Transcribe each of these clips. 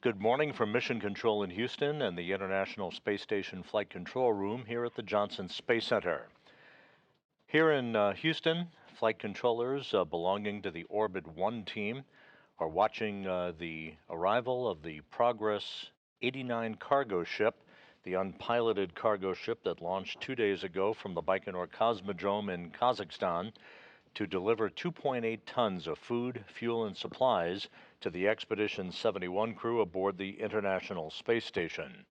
Good morning from Mission Control in Houston and the International Space Station Flight Control Room here at the Johnson Space Center. Here in Houston, flight controllers belonging to the Orbit 1 team are watching the arrival of the Progress 89 cargo ship, the unpiloted cargo ship that launched 2 days ago from the Baikonur Cosmodrome in Kazakhstan to deliver 2.8 tons of food, fuel, and supplies to the Expedition 71 crew aboard the International Space Station.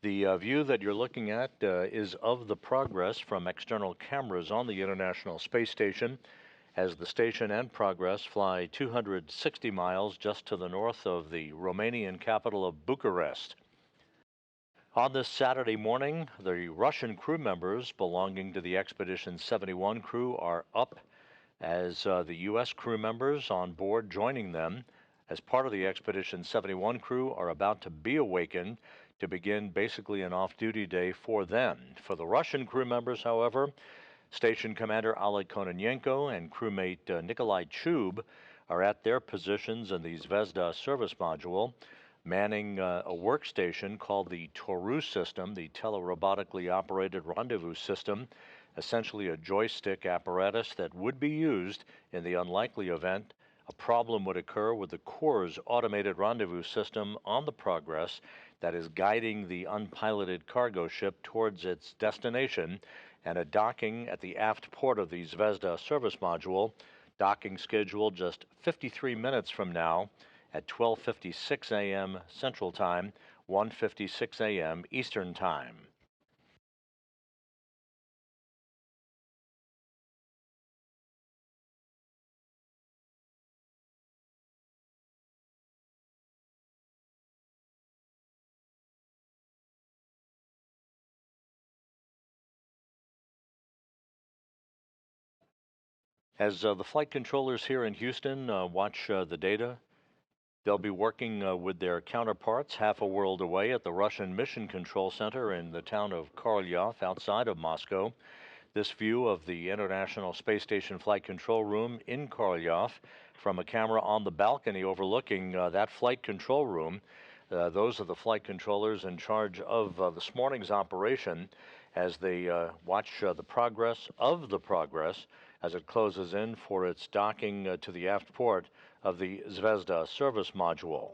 The view that you're looking at is of the Progress from external cameras on the International Space Station as the station and Progress fly 260 miles just to the north of the Romanian capital of Bucharest. On this Saturday morning, the Russian crew members belonging to the Expedition 71 crew are up as the U.S. crew members on board joining them as part of the Expedition 71 crew are about to be awakened to begin basically an off-duty day for them. For the Russian crew members, however, Station Commander Oleg Kononenko and crewmate Nikolai Chub are at their positions in the Zvezda service module, manning a workstation called the Toru system, the telerobotically operated rendezvous system, essentially a joystick apparatus that would be used in the unlikely event a problem would occur with the Corps' automated rendezvous system on the Progress that is guiding the unpiloted cargo ship towards its destination, and a docking at the aft port of the Zvezda service module, docking scheduled just 53 minutes from now at 12:56 a.m. Central Time, 1:56 a.m. Eastern Time. As the flight controllers here in Houston watch the data, they'll be working with their counterparts half a world away at the Russian Mission Control Center in the town of Korolyov outside of Moscow. This view of the International Space Station Flight Control Room in Korolyov from a camera on the balcony overlooking that flight control room. Those are the flight controllers in charge of this morning's operation as they watch the progress of the Progress as it closes in for its docking to the aft port of the Zvezda service module.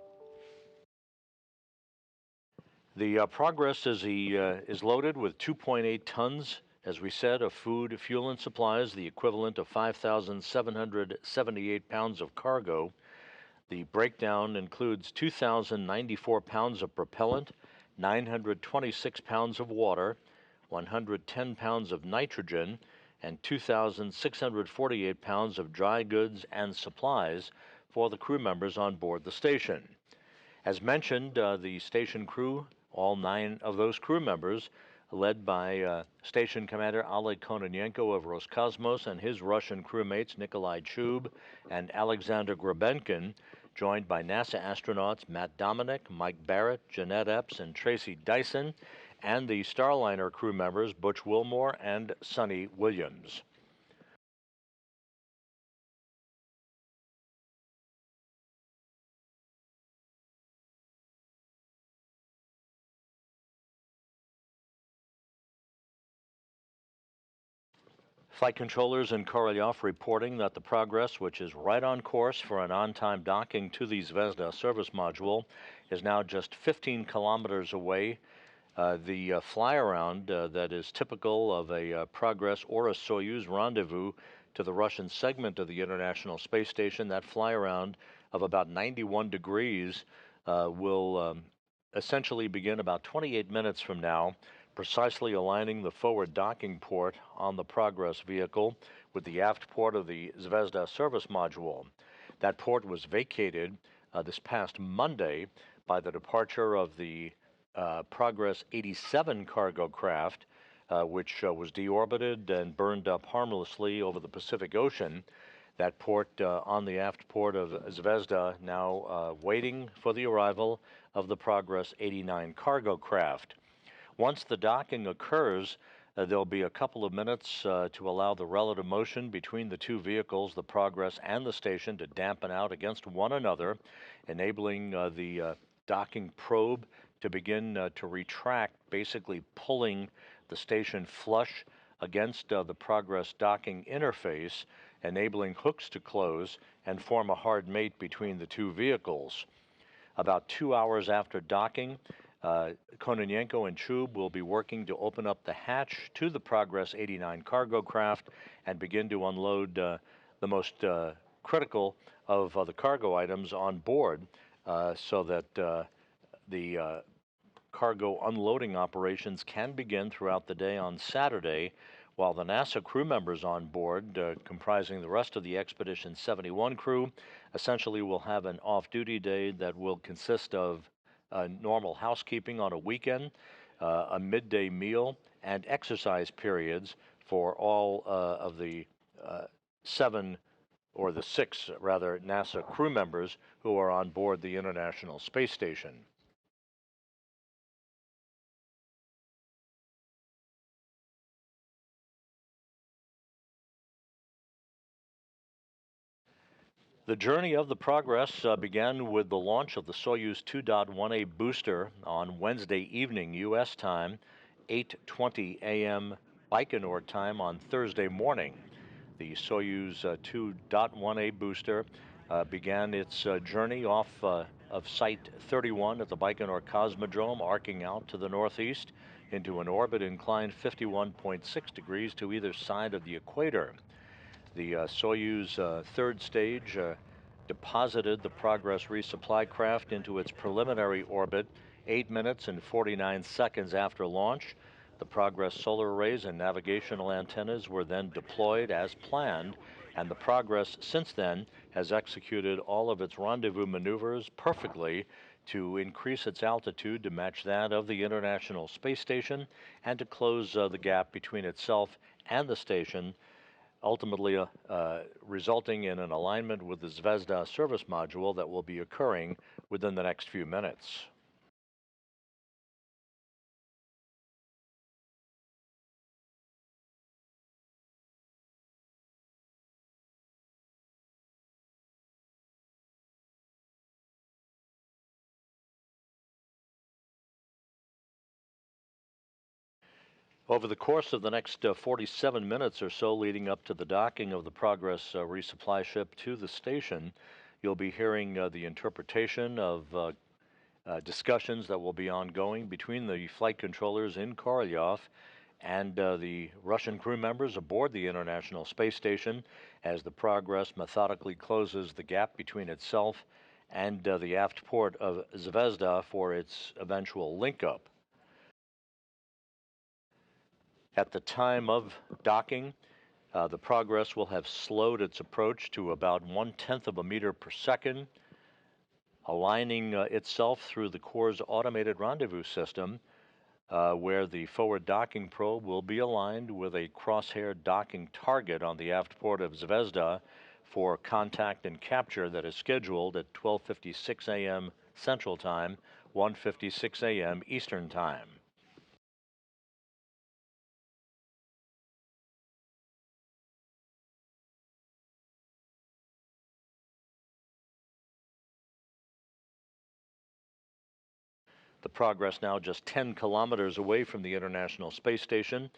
The Progress is loaded with 2.8 tons, as we said, of food, fuel, and supplies, the equivalent of 5,778 pounds of cargo. The breakdown includes 2,094 pounds of propellant, 926 pounds of water, 110 pounds of nitrogen, and 2,648 pounds of dry goods and supplies for the crew members on board the station. As mentioned, the station crew, all 9 of those crew members, led by Station Commander Oleg Kononenko of Roscosmos and his Russian crewmates Nikolai Chub and Alexander Grabenkin, joined by NASA astronauts Matt Dominic, Mike Barrett, Jeanette Epps, and Tracy Dyson, and the Starliner crew members Butch Wilmore and Sonny Williams. Flight controllers in Korolyov reporting that the Progress, which is right on course for an on-time docking to the Zvezda service module, is now just 15 kilometers away. The fly-around that is typical of a Progress or a Soyuz rendezvous to the Russian segment of the International Space Station, that fly-around of about 91 degrees will essentially begin about 28 minutes from now, precisely aligning the forward docking port on the Progress vehicle with the aft port of the Zvezda service module. That port was vacated this past Monday by the departure of the Progress 87 cargo craft, which was deorbited and burned up harmlessly over the Pacific Ocean. That port on the aft port of Zvezda now waiting for the arrival of the Progress 89 cargo craft. Once the docking occurs, There'll be a couple of minutes to allow the relative motion between the two vehicles, the Progress and the station, to dampen out against one another, enabling the docking probe to begin to retract, basically pulling the station flush against the Progress docking interface, enabling hooks to close and form a hard mate between the two vehicles. About 2 hours after docking, Kononenko and Chub will be working to open up the hatch to the Progress 89 cargo craft and begin to unload the most critical of the cargo items on board so that the cargo unloading operations can begin throughout the day on Saturday, while the NASA crew members on board, comprising the rest of the Expedition 71 crew, essentially will have an off-duty day that will consist of normal housekeeping on a weekend, a midday meal, and exercise periods for all of the six, rather, NASA crew members who are on board the International Space Station. The journey of the Progress began with the launch of the Soyuz 2.1A booster on Wednesday evening U.S. time, 8:20 a.m. Baikonur time on Thursday morning. The Soyuz 2.1A booster began its journey off of Site 31 at the Baikonur Cosmodrome, arcing out to the northeast into an orbit inclined 51.6 degrees to either side of the equator. The Soyuz third stage deposited the Progress resupply craft into its preliminary orbit 8 minutes and 49 seconds after launch. The Progress solar arrays and navigational antennas were then deployed as planned, and the Progress since then has executed all of its rendezvous maneuvers perfectly to increase its altitude to match that of the International Space Station and to close the gap between itself and the station, ultimately resulting in an alignment with the Zvezda service module that will be occurring within the next few minutes. Over the course of the next 47 minutes or so leading up to the docking of the Progress resupply ship to the station, you'll be hearing the interpretation of discussions that will be ongoing between the flight controllers in Korolyov and the Russian crew members aboard the International Space Station as the Progress methodically closes the gap between itself and the aft port of Zvezda for its eventual link-up. At the time of docking, the Progress will have slowed its approach to about 1/10 of a meter per second, aligning itself through the Corps' automated rendezvous system, where the forward docking probe will be aligned with a crosshair docking target on the aft port of Zvezda for contact and capture that is scheduled at 12:56 a.m. Central Time, 1:56 a.m. Eastern Time. The Progress now just 10 kilometers away from the International Space Station.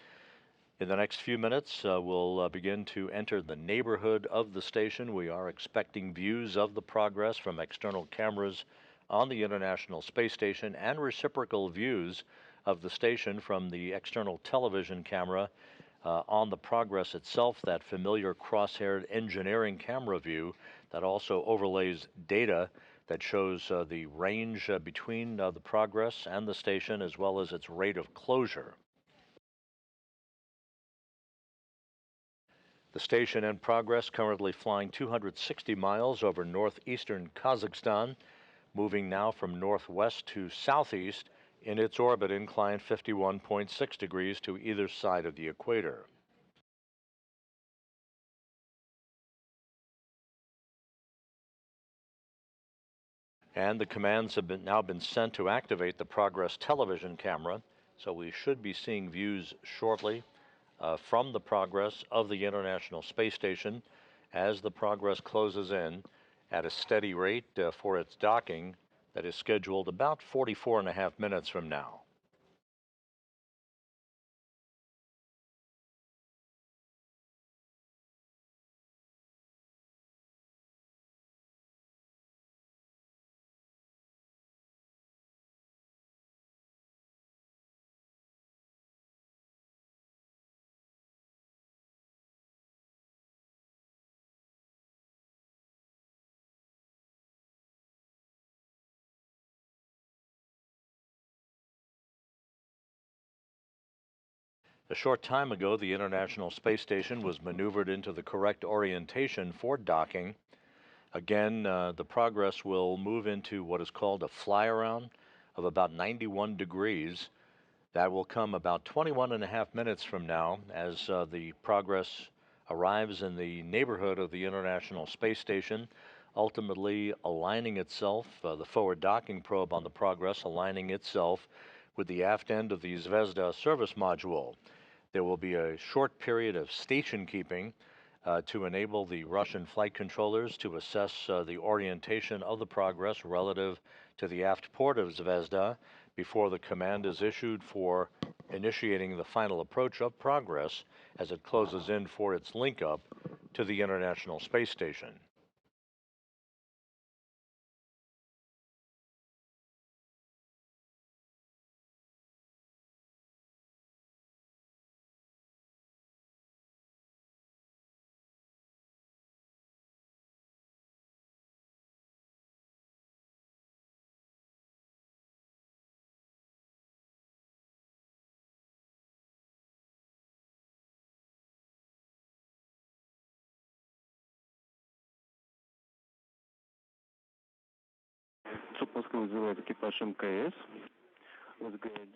In the next few minutes, we'll begin to enter the neighborhood of the station. We are expecting views of the Progress from external cameras on the International Space Station and reciprocal views of the station from the external television camera on the Progress itself, that familiar cross-haired engineering camera view that also overlays data that shows the range between the Progress and the station as well as its rate of closure. The station and Progress currently flying 260 miles over northeastern Kazakhstan, moving now from northwest to southeast in its orbit inclined 51.6 degrees to either side of the equator. And the commands have now been sent to activate the Progress television camera, so we should be seeing views shortly from the progress of the International Space Station as the Progress closes in at a steady rate for its docking that is scheduled about 44.5 minutes from now. A short time ago, the International Space Station was maneuvered into the correct orientation for docking. Again, the Progress will move into what is called a fly around of about 91 degrees. That will come about 21.5 minutes from now as the Progress arrives in the neighborhood of the International Space Station, ultimately aligning itself, the forward docking probe on the Progress aligning itself with the aft end of the Zvezda service module. There will be a short period of station keeping to enable the Russian flight controllers to assess the orientation of the Progress relative to the aft port of Zvezda before the command is issued for initiating the final approach of Progress as it closes in for its link up to the International Space Station.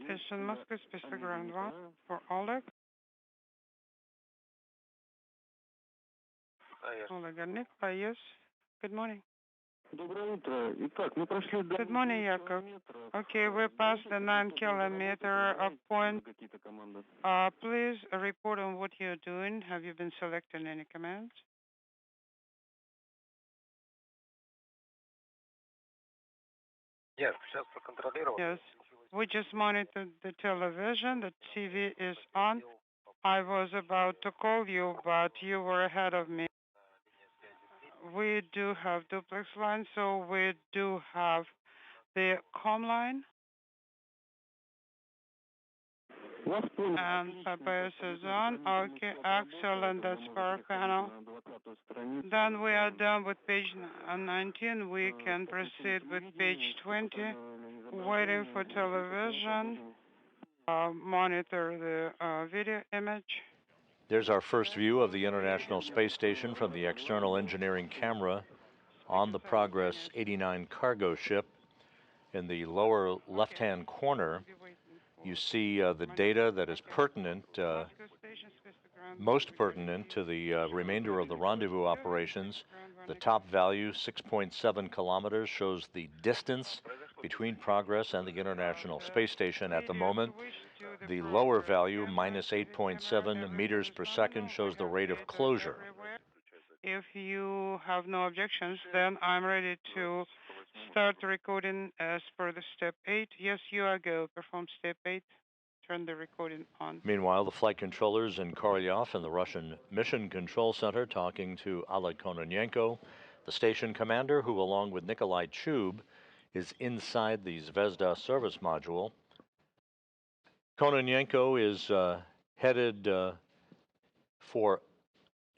Station Moscow, Space Ground 1 for Oleg. Oleg and Nikolai, yes. Good morning. Good morning, Yakov. Okay, we passed the 9-kilometer point. Please report on what you're doing. Have you been selecting any commands? Yes, we just monitored the television. The TV is on. I was about to call you, but you were ahead of me. We do have duplex line, so we do have the comm line. And Papa is on. Okay, excellent. That's power panel. Then we are done with page 19. We can proceed with page 20. Waiting for television. Monitor the video image. There's our first view of the International Space Station from the external engineering camera on the Progress 89 cargo ship. In the lower left-hand corner, you see the data that is pertinent, most pertinent to the remainder of the rendezvous operations. The top value, 6.7 kilometers, shows the distance between Progress and the International Space Station at the moment. The lower value, minus 8.7 meters per second, shows the rate of closure. If you have no objections, then I'm ready to start recording as per the step 8. Yes, you are go. Perform step 8. Turn the recording on. Meanwhile, the flight controllers in Korolyov in the Russian Mission Control Center talking to Oleg Kononenko, the station commander, who along with Nikolai Chub is inside the Zvezda service module. Kononenko is headed for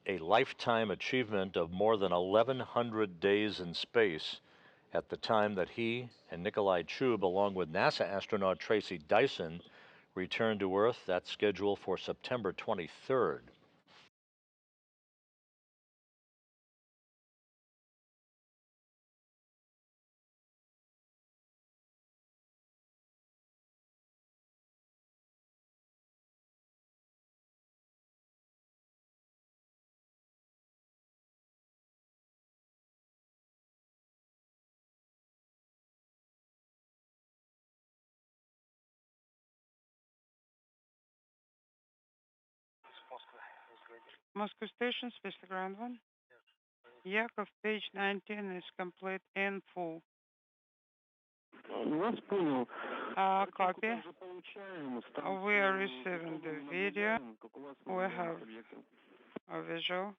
a lifetime achievement of more than 1,100 days in space at the time that he and Nikolai Chub, along with NASA astronaut Tracy Dyson, return to Earth. That's scheduled for September 23rd. Moscow Station, Space Ground 1. Yakov, page 19 is complete in full. Copy. We are receiving the video. We have a visual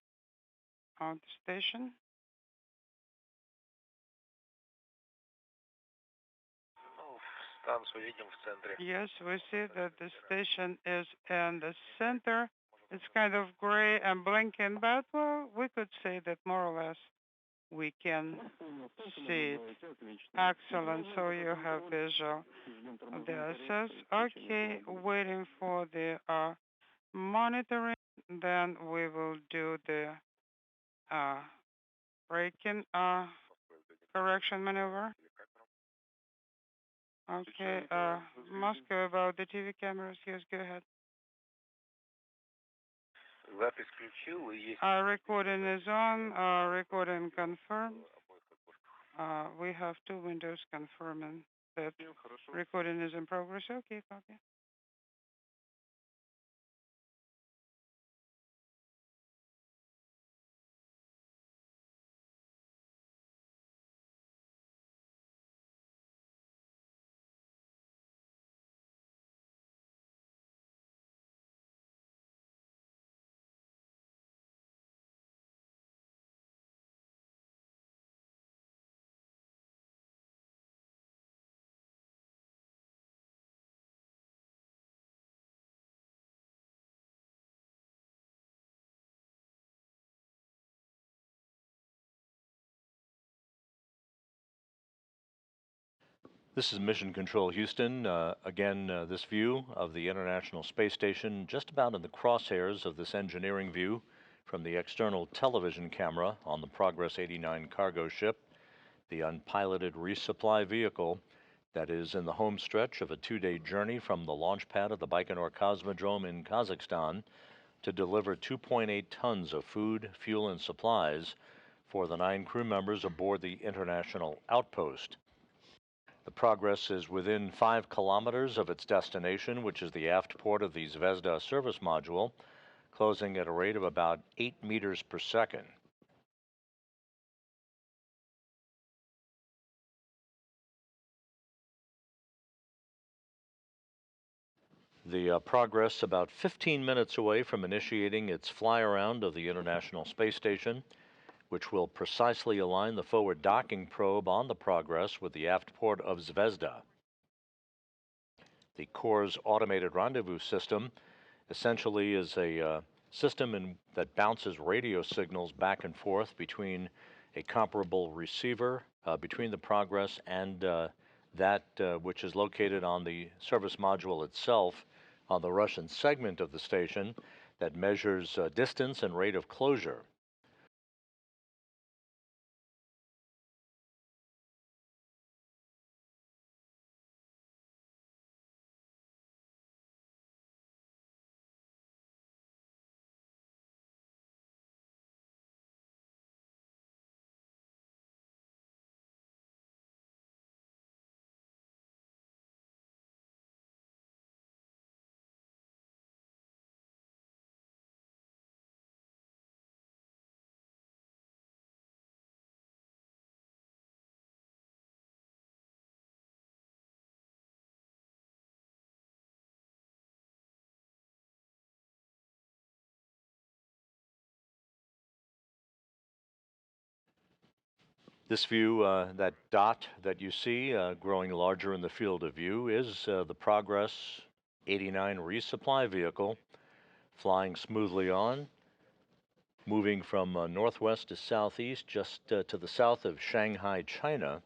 of the station. Yes, we see that the station is in the center. It's kind of gray and blinking, but well, we could say that more or less we can see it. Excellent. So you have visual of the SS. Okay, waiting for the monitoring. Then we will do the braking correction maneuver. Okay, Moscow, about the TV cameras. Yes, go ahead. Recording is on. Recording confirmed. We have two windows confirming that recording is in progress. Okay, copy. This is Mission Control Houston. Again, this view of the International Space Station just about in the crosshairs of this engineering view from the external television camera on the Progress 89 cargo ship, the unpiloted resupply vehicle that is in the home stretch of a 2-day journey from the launch pad of the Baikonur Cosmodrome in Kazakhstan to deliver 2.8 tons of food, fuel, and supplies for the 9 crew members aboard the International Outpost. The Progress is within 5 kilometers of its destination, which is the aft port of the Zvezda service module, closing at a rate of about 8 meters per second. The Progress about 15 minutes away from initiating its fly-around of the International Space Station, which will precisely align the forward docking probe on the Progress with the aft port of Zvezda. The Corps' automated rendezvous system essentially is a system that bounces radio signals back and forth between a comparable receiver between the Progress and that which is located on the service module itself on the Russian segment of the station that measures distance and rate of closure. This view, that dot that you see growing larger in the field of view is the Progress 89 resupply vehicle flying smoothly on, moving from northwest to southeast just to the south of Shanghai, China.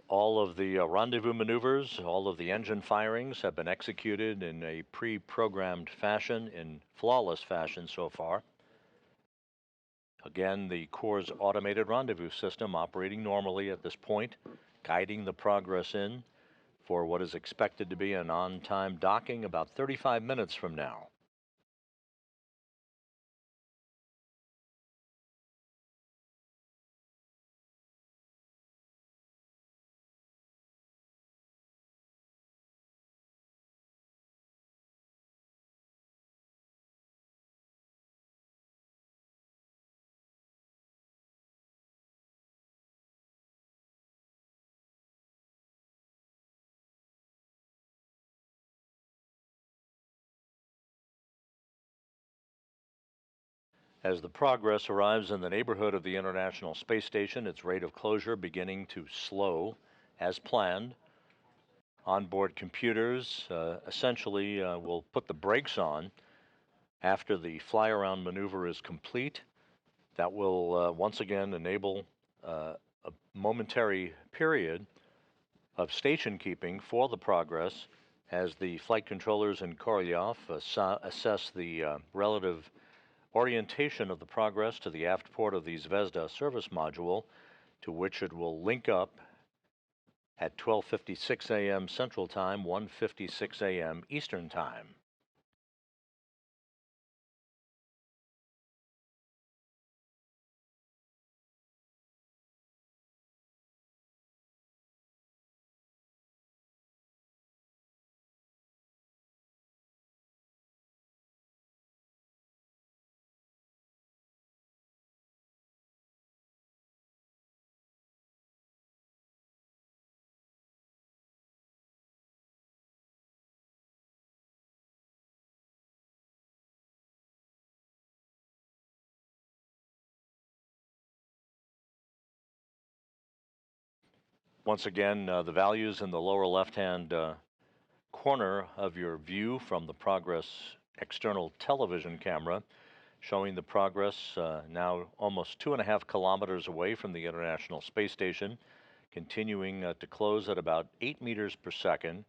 All of the rendezvous maneuvers, all of the engine firings have been executed in a pre-programmed fashion, in flawless fashion so far. Again, the Corps' automated rendezvous system operating normally at this point, guiding the Progress in for what is expected to be an on-time docking about 35 minutes from now. As the Progress arrives in the neighborhood of the International Space Station, its rate of closure beginning to slow as planned. Onboard computers essentially will put the brakes on after the fly-around maneuver is complete. That will once again enable a momentary period of station keeping for the Progress as the flight controllers in Korolyov assess the relative orientation of the Progress to the aft port of the Zvezda service module, to which it will link up at 12:56 a.m. Central Time, 1:56 a.m. Eastern Time. Once again, the values in the lower left-hand corner of your view from the Progress external television camera, showing the Progress now almost 2.5 kilometers away from the International Space Station, continuing to close at about 8 meters per second.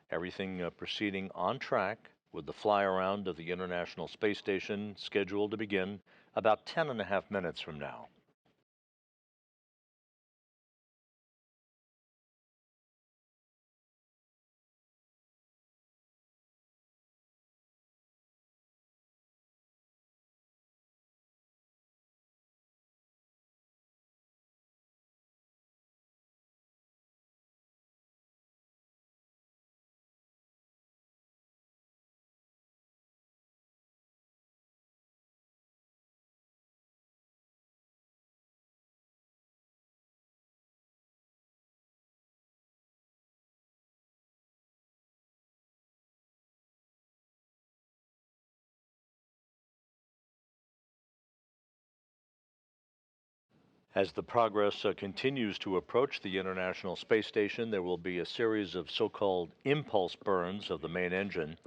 Everything proceeding on track, with the fly around of the International Space Station scheduled to begin about 10.5 minutes from now. As the Progress continues to approach the International Space Station, there will be a series of so-called impulse burns of the main engine,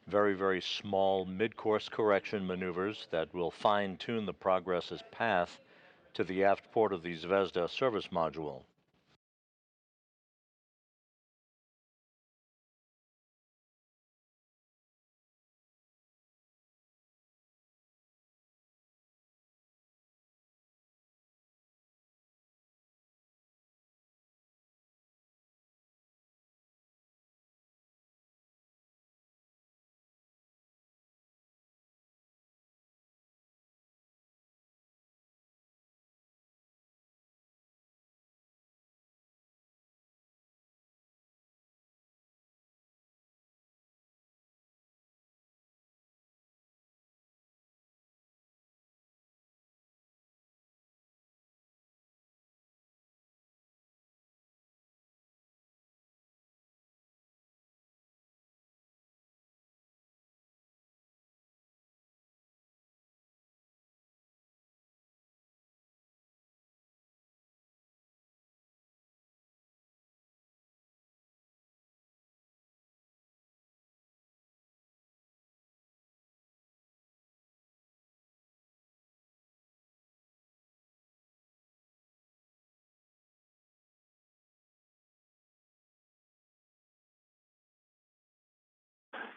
very, very small mid-course correction maneuvers that will fine-tune the Progress's path to the aft port of the Zvezda service module.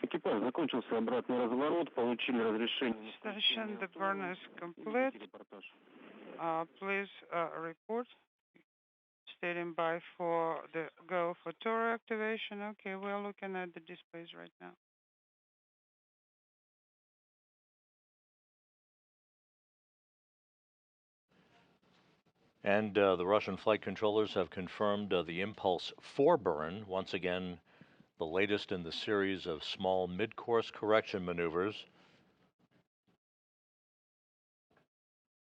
Экипаж закончился обратный разворот, получили разрешение. Station, the burn is complete. Please report. Standing by for the go for tour activation. Okay, we're looking at the displays right now. And the Russian flight controllers have confirmed the Impulse 4 burn, once again the latest in the series of small mid-course correction maneuvers.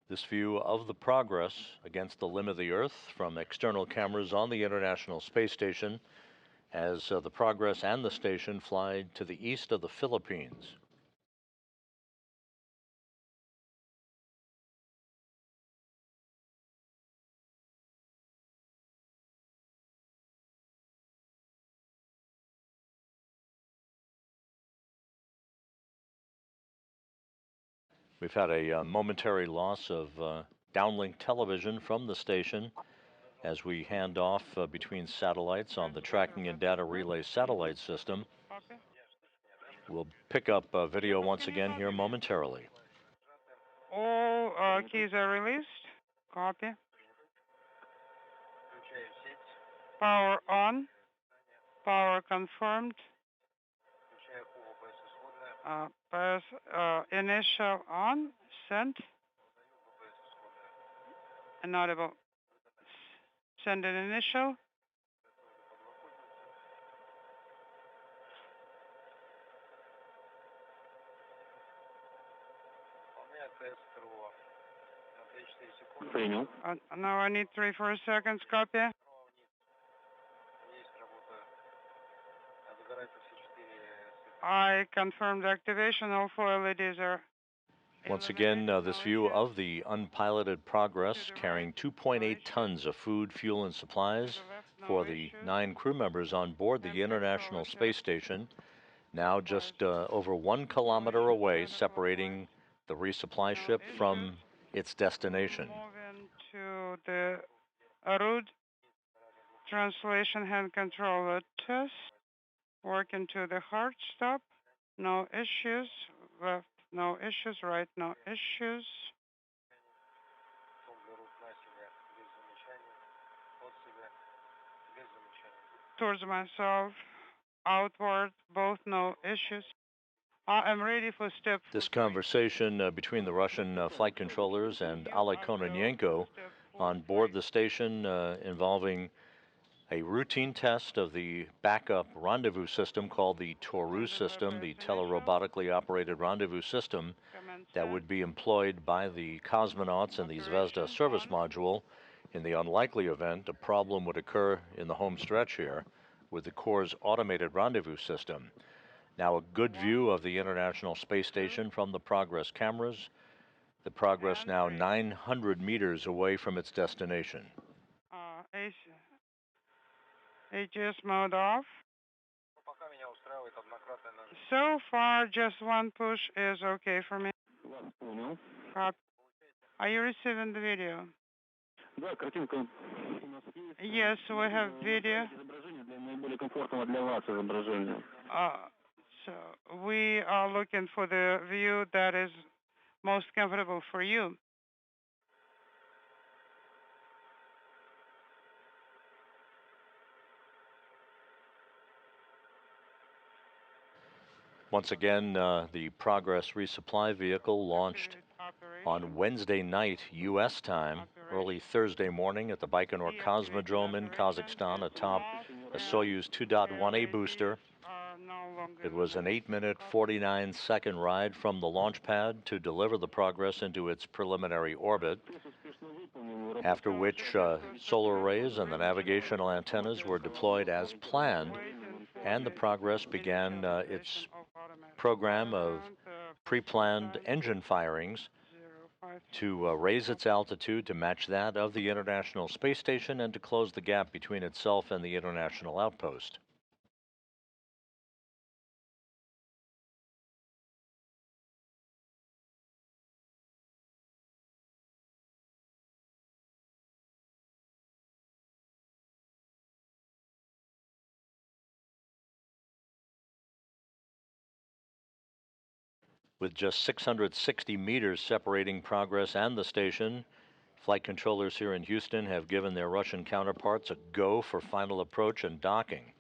This view of the Progress against the limb of the Earth from external cameras on the International Space Station, as the Progress and the station fly to the east of the Philippines. We've had a momentary loss of downlink television from the station as we hand off between satellites on the tracking and data relay satellite system. Copy. We'll pick up video once again here momentarily. All keys are released. Copy. Power on. Power confirmed. Press initial on. Sent. Inaudible. Send an initial. Принял. Now I need 3-4 seconds. Copy. I confirmed activation. All 4 LEDs are Once again, this view of the unpiloted Progress carrying 2.8 tons of food, fuel, and supplies for the 9 crew members on board the International Space Station, now just over 1 kilometer away, separating the resupply ship from its destination. Moving to the route translation hand controller test. Working to the hard stop. No issues. Left, no issues. Right, no issues. Towards myself, outward, both no issues. I'm ready for step. This conversation between the Russian flight controllers and Oleg Kononenko on board the station involving a routine test of the backup rendezvous system called the Toru system, the telerobotically operated rendezvous system that would be employed by the cosmonauts in the Zvezda service module in the unlikely event a problem would occur in the home stretch here with the Corps' automated rendezvous system. Now a good view of the International Space Station from the Progress cameras. The Progress now 900 meters away from its destination. AGS mode off. So far, just one push is okay for me. Are you receiving the video? Да, картинка. Yes, we have video. Наиболее комфортного для вас изображения. So we are looking for the view that is most comfortable for you. Once again, the Progress resupply vehicle launched on Wednesday night U.S. time, early Thursday morning at the Baikonur Cosmodrome in Kazakhstan atop a Soyuz 2.1A booster. It was an 8-minute, 49-second ride from the launch pad to deliver the Progress into its preliminary orbit, after which solar arrays and the navigational antennas were deployed as planned, and the Progress began its program of pre-planned engine firings to raise its altitude to match that of the International Space Station and to close the gap between itself and the International Outpost. With just 660 meters separating Progress and the station, flight controllers here in Houston have given their Russian counterparts a go for final approach and docking.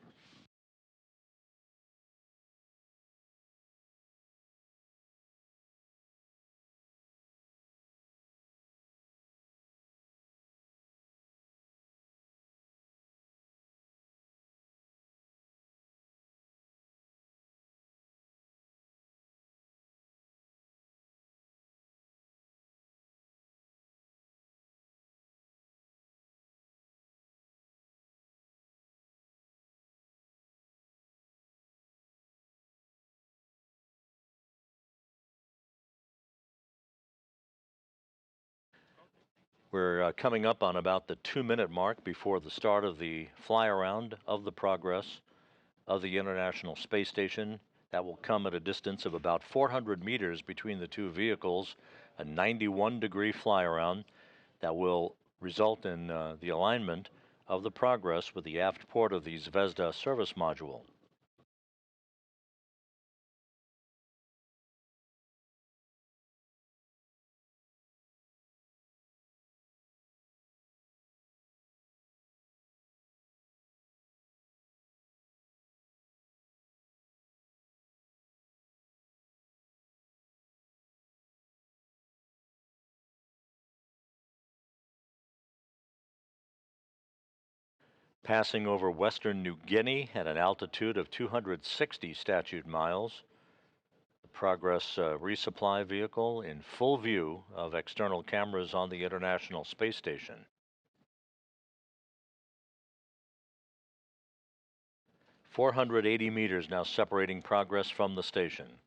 We're coming up on about the 2-minute mark before the start of the fly around of the Progress of the International Space Station. That will come at a distance of about 400 meters between the two vehicles, a 91-degree fly-around that will result in the alignment of the Progress with the aft port of the Zvezda service module. Passing over western New Guinea at an altitude of 260 statute miles, the Progress resupply vehicle in full view of external cameras on the International Space Station. 480 meters now separating Progress from the station.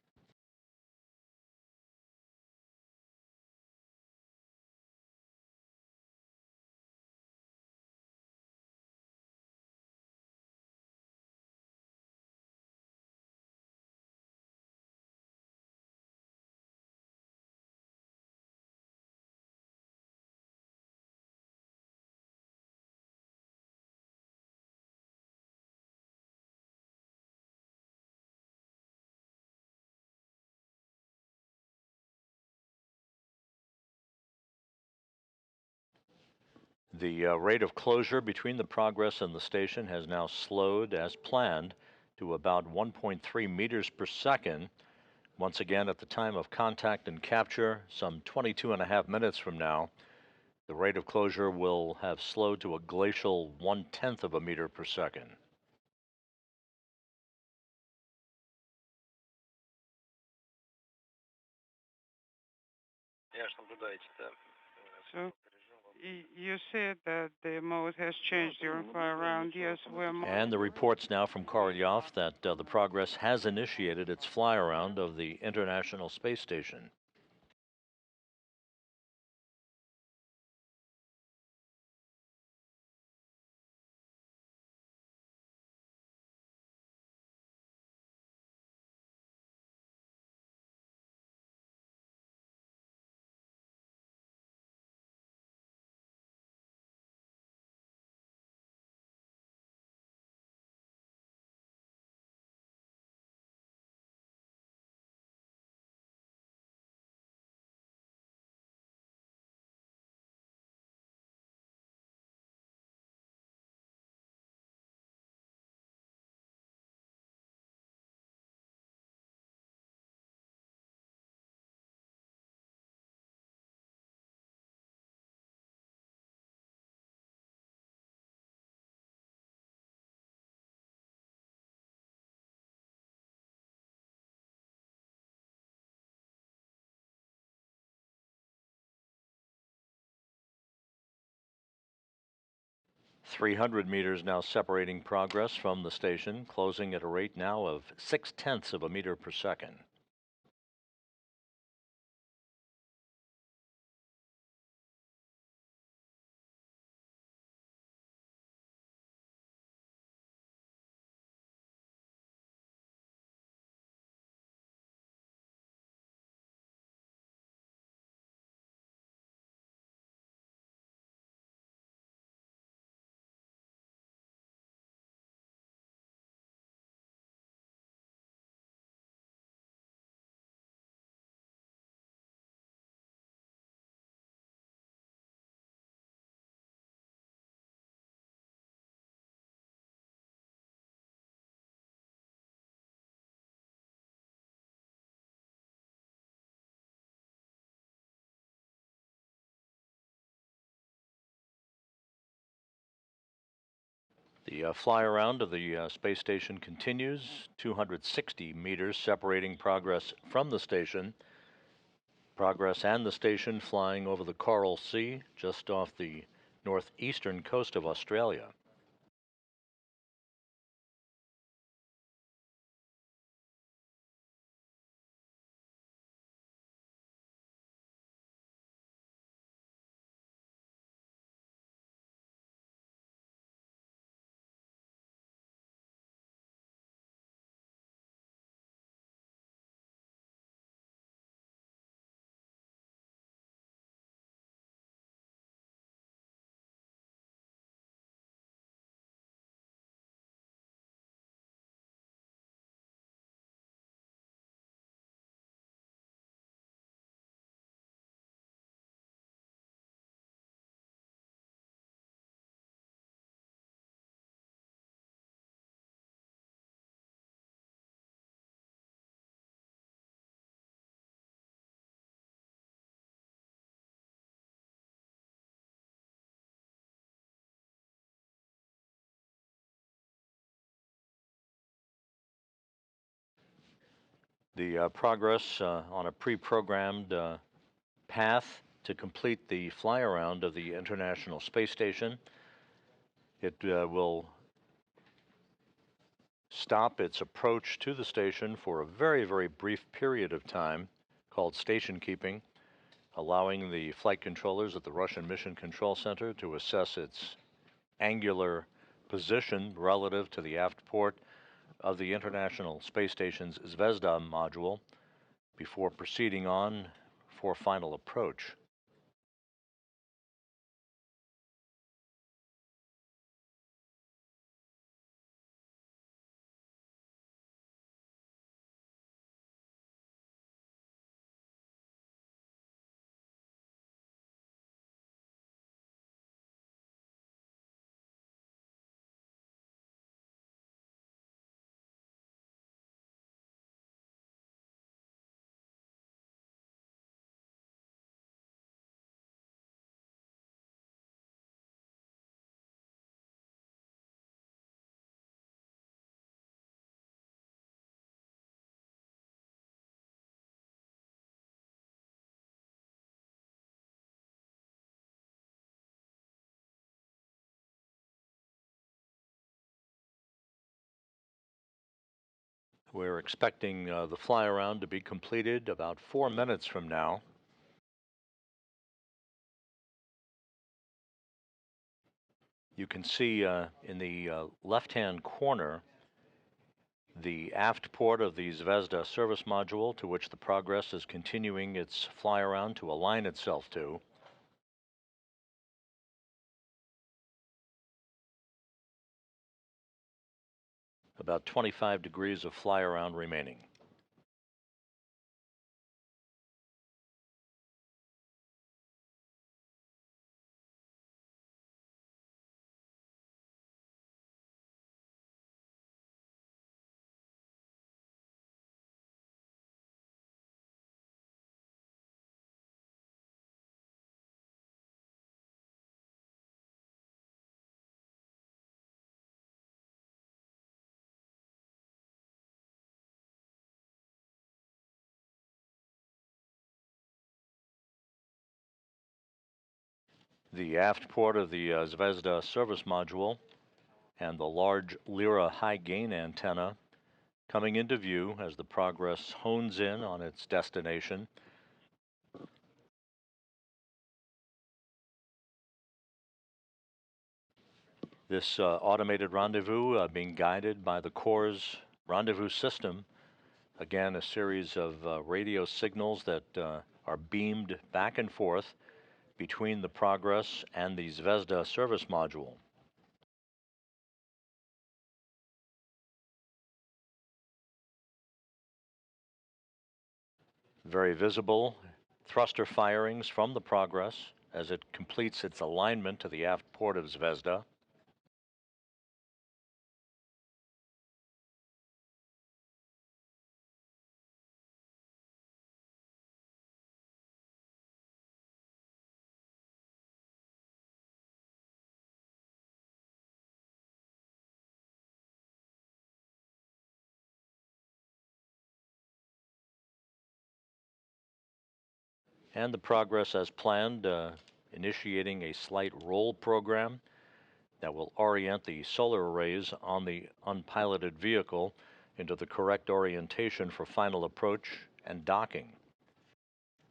The rate of closure between the Progress and the station has now slowed as planned to about 1.3 meters per second. Once again, at the time of contact and capture, some 22.5 minutes from now, the rate of closure will have slowed to a glacial 1/10 of a meter per second. So you said that the mode has changed during fly around. Yes, And the reports now from Korolyov that the Progress has initiated its fly around of the International Space Station. .300 meters now separating Progress from the station, closing at a rate now of 0.6 of a meter per second. The fly around of the space station continues, 260 meters separating Progress from the station. Progress and the station flying over the Coral Sea, just off the northeastern coast of Australia. The progress on a pre-programmed path to complete the fly-around of the International Space Station. It will stop its approach to the station for a very, very brief period of time called station keeping, allowing the flight controllers at the Russian Mission Control Center to assess its angular position relative to the aft port of the International Space Station's Zvezda module before proceeding on for final approach. We're expecting the fly around to be completed about 4 minutes from now. You can see in the left-hand corner the aft port of the Zvezda service module, to which the Progress is continuing its fly around to align itself to. About 25 degrees of fly around remaining. The aft port of the Zvezda service module and the large Lyra high gain antenna coming into view as the Progress hones in on its destination. This automated rendezvous being guided by the Corps' rendezvous system. Again, a series of radio signals that are beamed back and forth between the Progress and the Zvezda service module. Very visible thruster firings from the Progress as it completes its alignment to the aft port of Zvezda. And the Progress as planned, initiating a slight roll program that will orient the solar arrays on the unpiloted vehicle into the correct orientation for final approach and docking.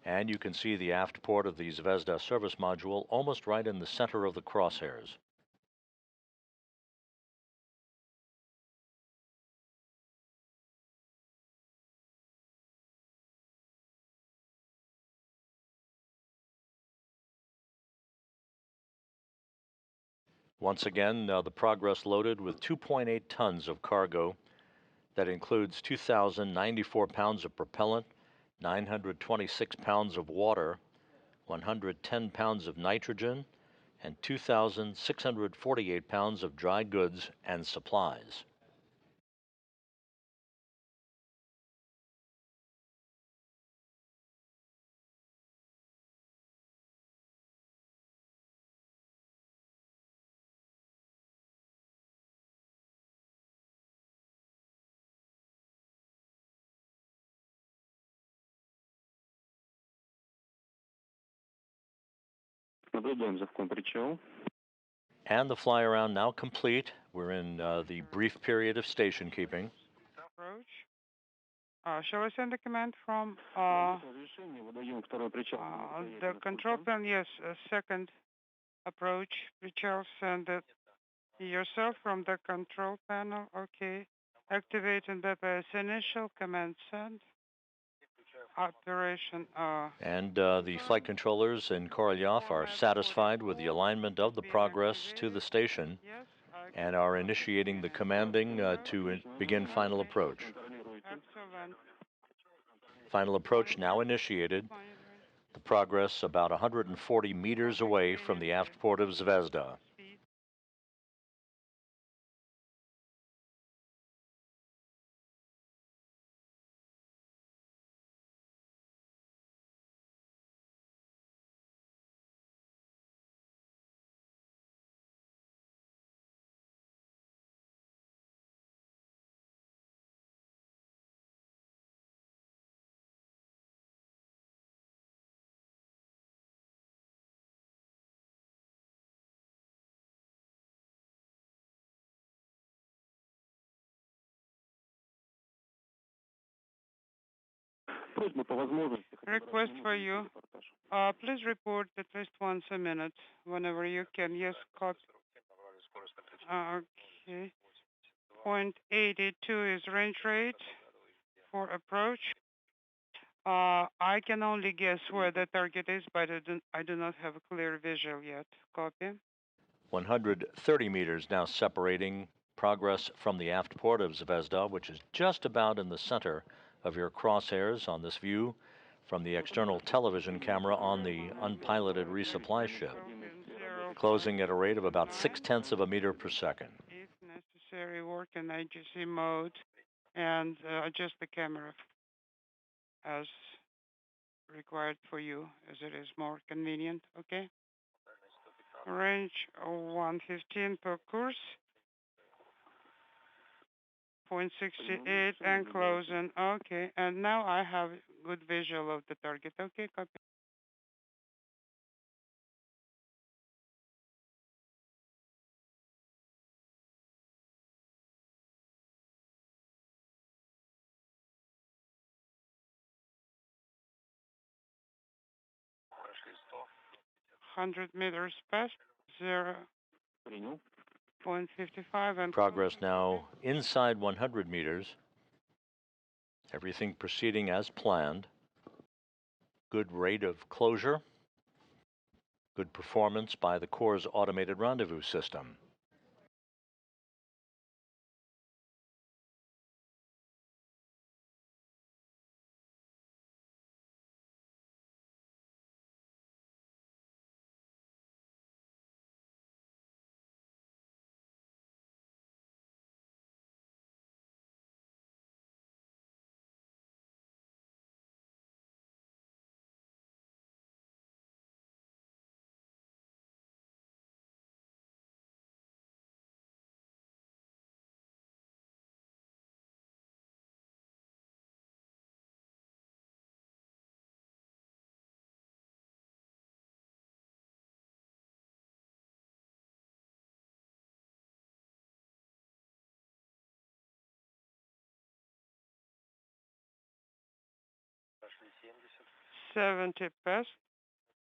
And you can see the aft port of the Zvezda service module almost right in the center of the crosshairs. Once again, the Progress loaded with 2.8 tons of cargo. That includes 2,094 pounds of propellant, 926 pounds of water, 110 pounds of nitrogen, and 2,648 pounds of dry goods and supplies. Наблюдаем завком причал. And the fly around now complete. We're in the brief period of station keeping. Approach. Shall I send a command from Решение, выдаем второй причал. the control panel? Yes, second approach. Причал, send it yourself from the control panel. Okay. Activate and bypass initial command send. Operation. And the flight controllers in Korolyov are satisfied with the alignment of the Progress to the station and are initiating the commanding to begin final approach. Excellent. Final approach now initiated. The Progress about 140 meters away from the aft port of Zvezda. Просьба по возможности. Request for you. Please report at least once a minute, whenever you can. Yes, copy. Okay. 0.82 is range rate for approach. I can only guess where the target is, but I do not have a clear visual yet. Copy. 130 meters now separating Progress from the aft port of Zvezda, which is just about in the center of your crosshairs on this view from the external television camera on the unpiloted resupply ship, closing at a rate of about 0.6 of a meter per second. If necessary, work in IGC mode and adjust the camera as required for you, as it is more convenient. Okay. Range 115 per course. 0.68 and closing. Okay, and now I have good visual of the target. Okay, copy. Hundred meters past 0.55 and Progress now inside 100 meters. Everything proceeding as planned. Good rate of closure. Good performance by the Corps' automated rendezvous system. $70 past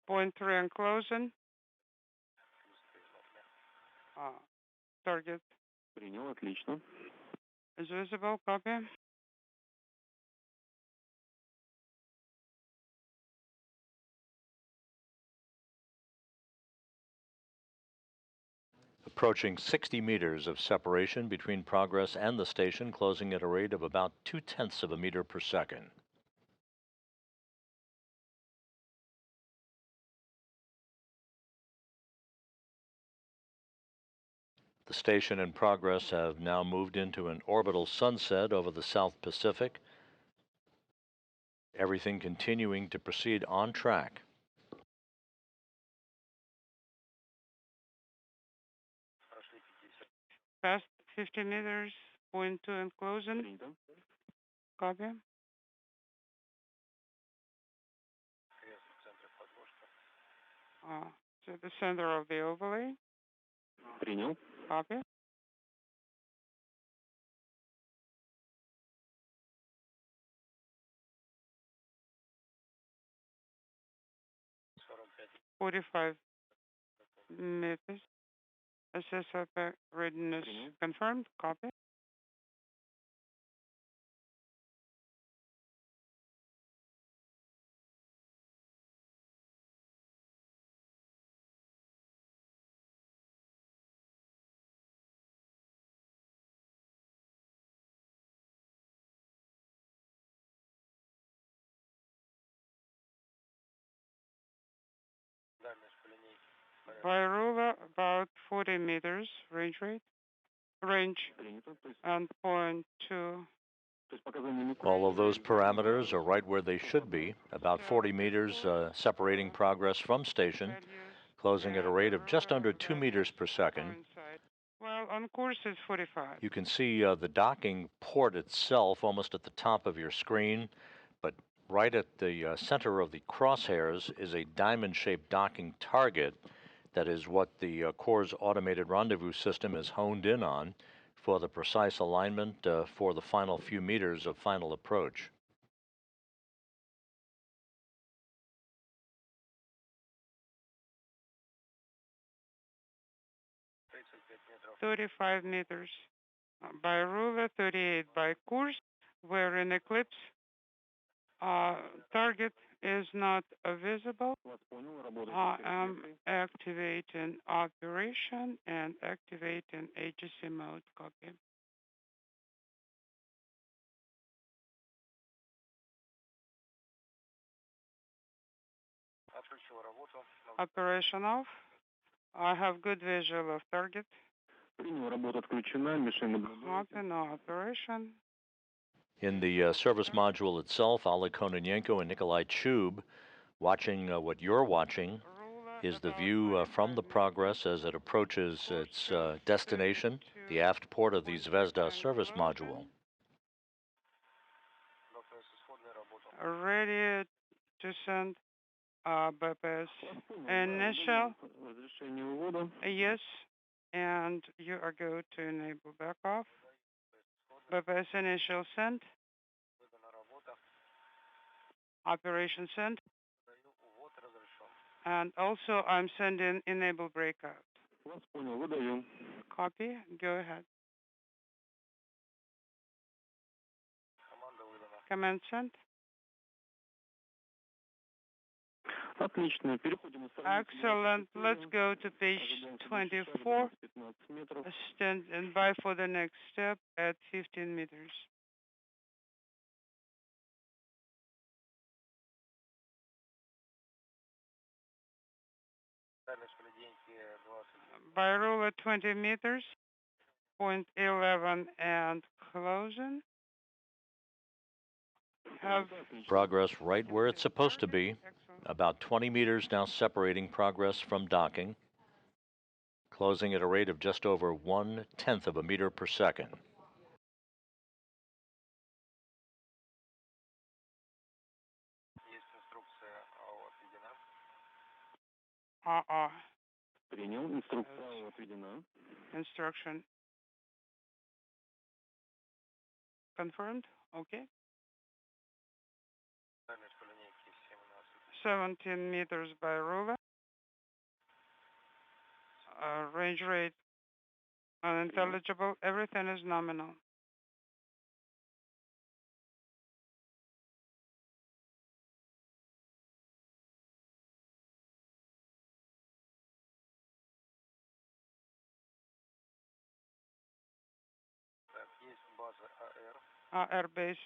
0.3 and closing. Target Принял, отлично. is visible. Copy. Approaching 60 meters of separation between Progress and the station, closing at a rate of about 0.2 of a meter per second. The station and Progress have now moved into an orbital sunset over the South Pacific. Everything continuing to proceed on track. Past 50 meters, 0.2 and closing. Copy. to the center of the overlay. Принял. Copy. .45 meters. SSF readiness confirmed. Copy. By ruler, about 40 meters range and point two. All of those parameters are right where they should be, about 40 meters separating progress from station, closing at a rate of just under 2 meters per second. Well, on course is 45. You can see the docking port itself almost at the top of your screen, but right at the center of the crosshairs is a diamond-shaped docking target. That is what the Core's automated rendezvous system is honed in on for the precise alignment for the final few meters of final approach. .35 meters by ruler, 38 by course. We're in eclipse. Target is not visible. I am activating operation and activating AGC mode. Copy. Operation off. I have good visual of target. Принял, работа отключена, мишень наблюдается. Copy, no operation. In the service module itself, Oleg Kononenko and Nikolai Chub, watching what you're watching, is the view from the Progress as it approaches its destination, the aft port of the Zvezda service module. Ready to send BPS initial. Yes, and you are going to enable back off. BPS initial sent. Operation sent. And also I'm sending enable breakout. Copy. Go ahead. Command sent. Отлично. Переходим на Excellent. Let's go to page 24. Stand by for the next step at 15 meters. By rule at 20 meters, point 11 and closing. Have Progress right where it's supposed to be. About 20 meters now separating Progress from docking, closing at a rate of just over 1/10 of a meter per second. Принял. Инструкция отведена. Instruction confirmed. Okay. 17 meters by ruler. Range rate unintelligible. Everything is nominal. Air base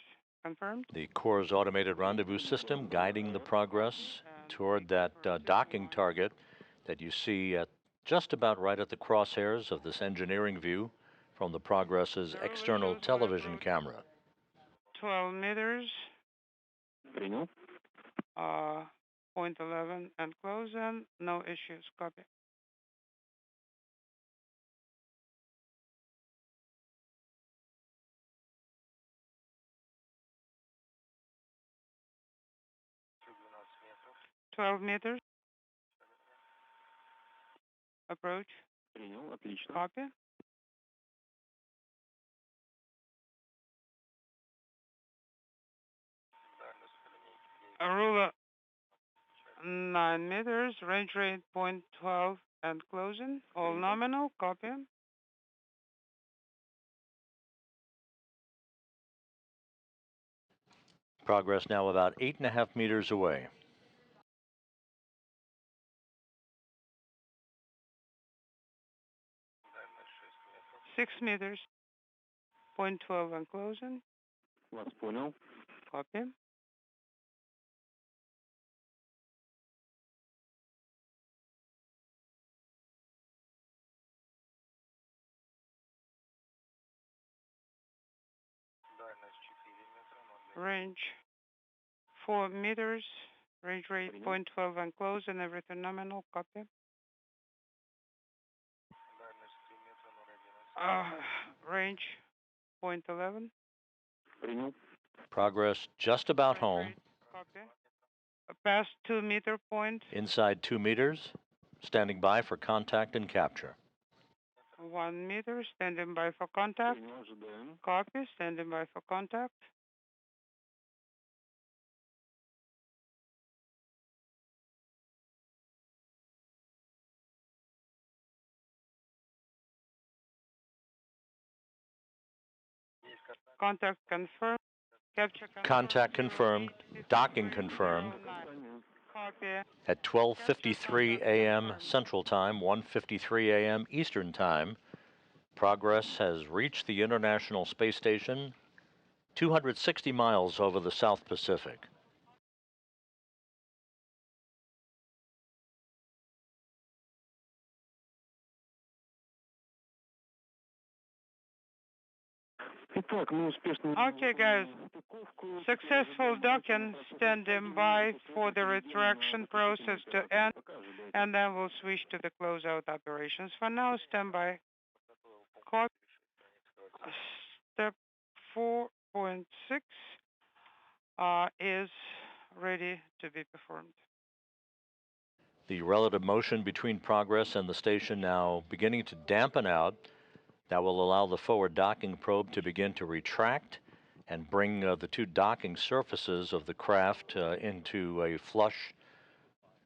confirmed. The Core's automated rendezvous system guiding the Progress toward that docking target that you see at just about right at the crosshairs of this engineering view from the Progress's external television camera. 12 meters. Принял. Point 11 and closing. No issues. Copy. .12 meters. Approach. Принял, отлично. Copy. Ruler 9 meters, range rate 0.12 and closing. All nominal. Copy. Progress now about 8.5 meters away. 6 meters, 0.12 and closing. Вас понял. Copy. Range 4 meters, range rate 0.12 and closing. Everything nominal. Copy. Range 0.11. Принял. Progress just about home. Copy. Past 2 meter point. Inside 2 meters. Standing by for contact and capture. 1 meter, standing by for contact. Принял, ожидаем. Copy, standing by for contact. Contact confirmed. Capture confirmed. Contact confirmed. Docking confirmed. Copy. At 12:53 a.m. Central Time, 1:53 a.m. Eastern Time, Progress has reached the International Space Station 260 miles over the South Pacific. Итак, мы успешно... Okay, guys. Successful docking, standing by for the retraction process to end, and then we'll switch to the closeout operations. For now, stand by. Copy. Step 4.6 is ready to be performed. The relative motion between Progress and the station now beginning to dampen out. That will allow the forward docking probe to begin to retract and bring the two docking surfaces of the craft into a flush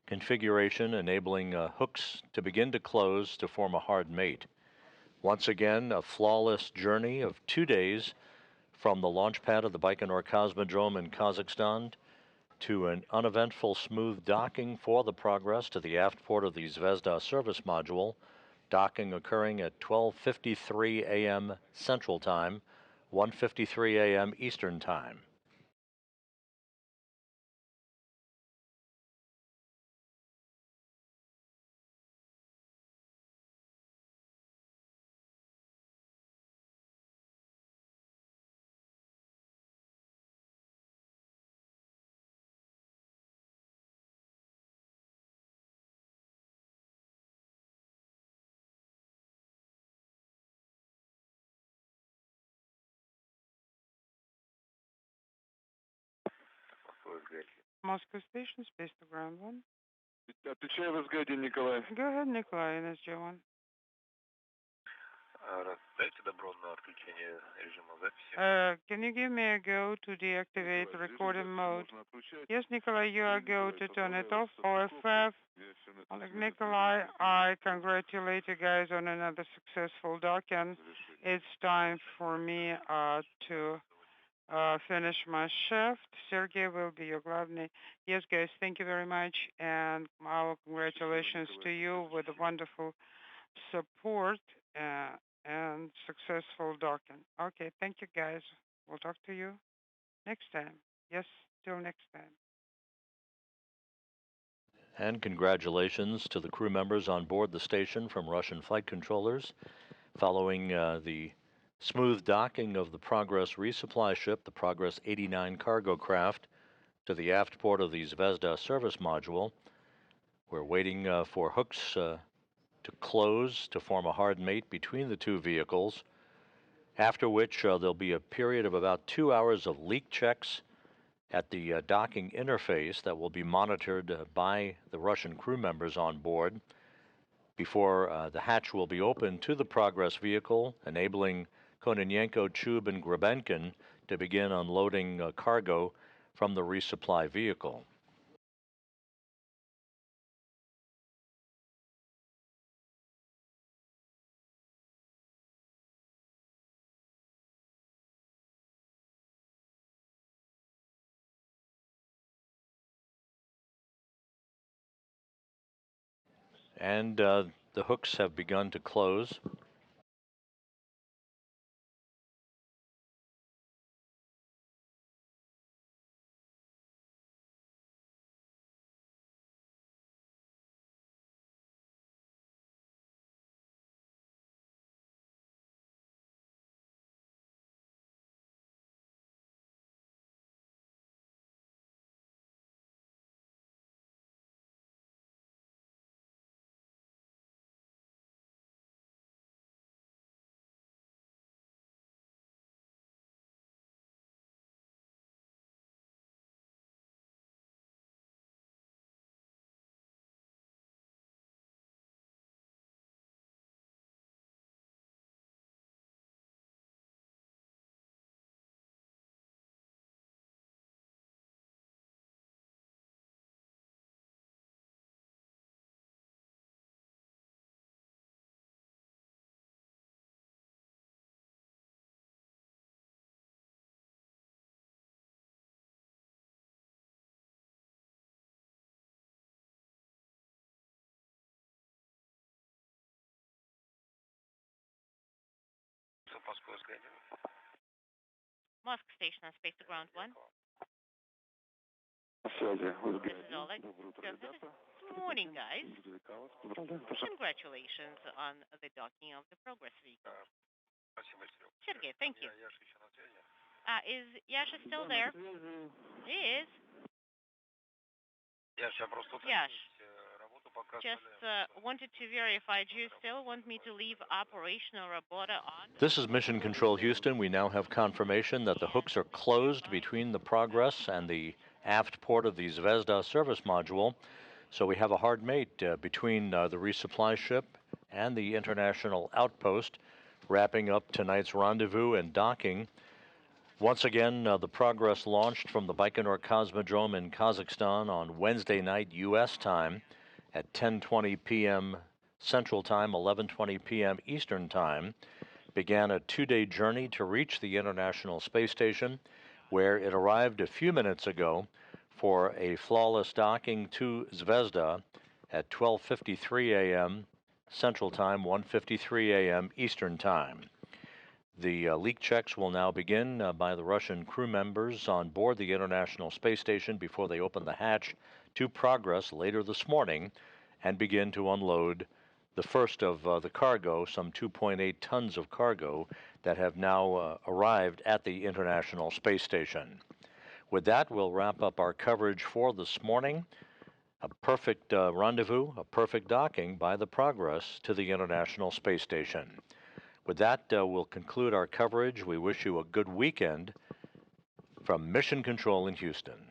configuration, enabling hooks to begin to close to form a hard mate. Once again, a flawless journey of 2 days from the launch pad of the Baikonur Cosmodrome in Kazakhstan to an uneventful smooth docking for the Progress to the aft port of the Zvezda service module, docking occurring at 12:53 a.m. Central Time, 1:53 a.m. Eastern Time. Moscow Station, space to ground 1. Отвечаю в СГ, Николай. Go ahead, Nikolai, NSG-1. Дайте добро на отключение режима записи. Can you give me a go to deactivate recording mode? Yes, Nikolai, you are go to turn it off. OFF. Nikolai, I congratulate you guys on another successful docking. It's time for me to finish my shift. Sergey will be your главный. Yes, guys, thank you very much, and our congratulations to you with the wonderful support and successful docking. Okay, thank you, guys. We'll talk to you next time. Yes, till next time. And congratulations to the crew members on board the station from Russian flight controllers. Following the smooth docking of the Progress resupply ship, the Progress 89 cargo craft, to the aft port of the Zvezda service module, we're waiting for hooks to close to form a hard mate between the two vehicles, after which there'll be a period of about 2 hours of leak checks at the docking interface that will be monitored by the Russian crew members on board before the hatch will be opened to the Progress vehicle, enabling Kononenko, Chub, and Grebenkin to begin unloading cargo from the resupply vehicle. And the hooks have begun to close. Moscow Station on Space to Ground 1. This is Oleg. Good morning, guys. Congratulations on the docking of the Progress vehicle. Sergey, thank you. Is Yasha still there? He is. Yash, just wanted to verify, do you still want me to leave operational Robota on? This is Mission Control Houston. We now have confirmation that the hooks are closed between the Progress and the aft port of the Zvezda service module. So we have a hard mate between the resupply ship and the international outpost, wrapping up tonight's rendezvous and docking. Once again, the Progress launched from the Baikonur Cosmodrome in Kazakhstan on Wednesday night U.S. time at 10:20 p.m. Central Time, 11:20 p.m. Eastern Time. Began a two-day journey to reach the International Space Station, where it arrived a few minutes ago for a flawless docking to Zvezda at 12:53 a.m. Central Time, 1:53 a.m. Eastern Time. The leak checks will now begin by the Russian crew members on board the International Space Station before they open the hatch to Progress later this morning and begin to unload the first of the cargo, some 2.8 tons of cargo that have now arrived at the International Space Station. With that, we'll wrap up our coverage for this morning. A perfect rendezvous, a perfect docking by the Progress to the International Space Station. With that, we'll conclude our coverage. We wish you a good weekend from Mission Control in Houston.